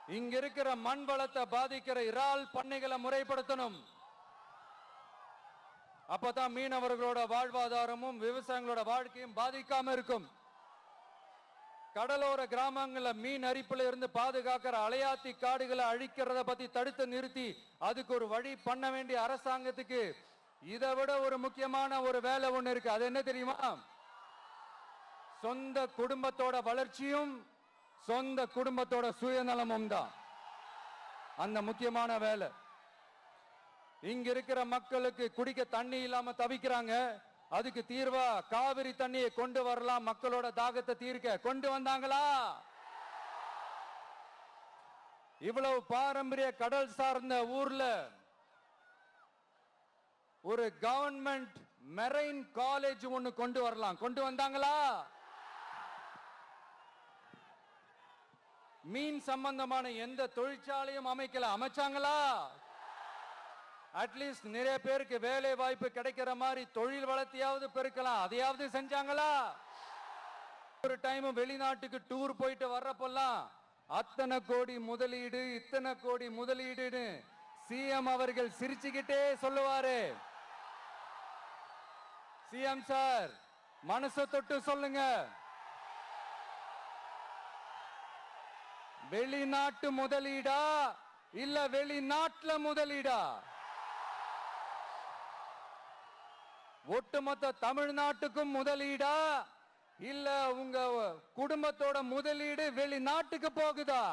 இங்க இருக்கிற மண் வளத்தை பாதிக்கிற இறால் பண்ணைகளை முறைப்படுத்தணும். அப்பதான் மீனவர்களோட வாழ்வாதாரமும் விவசாயிகளோட வாழ்க்கையும் பாதிக்காம இருக்கும். கடலோர கிராமங்கள்ல மீன் அரிப்புல இருந்து பாதுகாக்கிற அலையாத்தி காடுகளை அழிக்கிறத பத்தி தடுத்து நிறுத்தி அதுக்கு ஒரு வழி பண்ண வேண்டிய அரசாங்கத்துக்கு இதை விட ஒரு முக்கியமான ஒரு வேலை ஒண்ணு இருக்கு. அது என்ன தெரியுமா? சொந்த குடும்பத்தோட வளர்ச்சியும் சொந்த குடும்பத்தோட சுயநலமும் தான் அந்த முக்கியமான வேலை. இங்க இருக்கிற மக்களுக்கு குடிக்க தண்ணி இல்லாம தவிக்கிறாங்க. அதுக்கு தீர்வா காவிரி தண்ணியை கொண்டு வரலாம், மக்களோட தாகத்தை தீர்க்க. கொண்டு வந்தாங்களா? இவ்வளவு பாரம்பரிய கடல் சார்ந்த ஊர்ல ஒரு கவர்மெண்ட் மெரைன் காலேஜ் ஒன்னு கொண்டு வரலாம். கொண்டு வந்தாங்களா? மீன் சம்பந்தமான எந்த தொழிற்சாலையும் அமைக்கல. அமைச்சாங்களா? அட்லீஸ்ட் நிறைய பேருக்கு வேலை வாய்ப்பு கிடைக்கிற மாதிரி தொழில் வளர்த்தியாவது பெருக்கலாம். அதையாவது செஞ்சாங்களா? ஒரு டைம் வெளிநாட்டுக்கு டூர் போயிட்டு வர்றப்பெல்லாம் அத்தனை கோடி முதலீடு, இத்தனை கோடி முதலீடுன்னு சிஎம் அவர்கள் சிரிச்சுக்கிட்டே சொல்லுவாரு. சிஎம் சார், மனசை தொட்டு சொல்லுங்க, வெளிநாட்டு முதலீடா இல்ல வெளிநாட்டுல முதலீடா? ஒட்டுமொத்த தமிழ்நாட்டுக்கும் முதலீடா இல்ல உங்க குடும்பத்தோட முதலீடு வெளிநாட்டுக்கு போகுதா?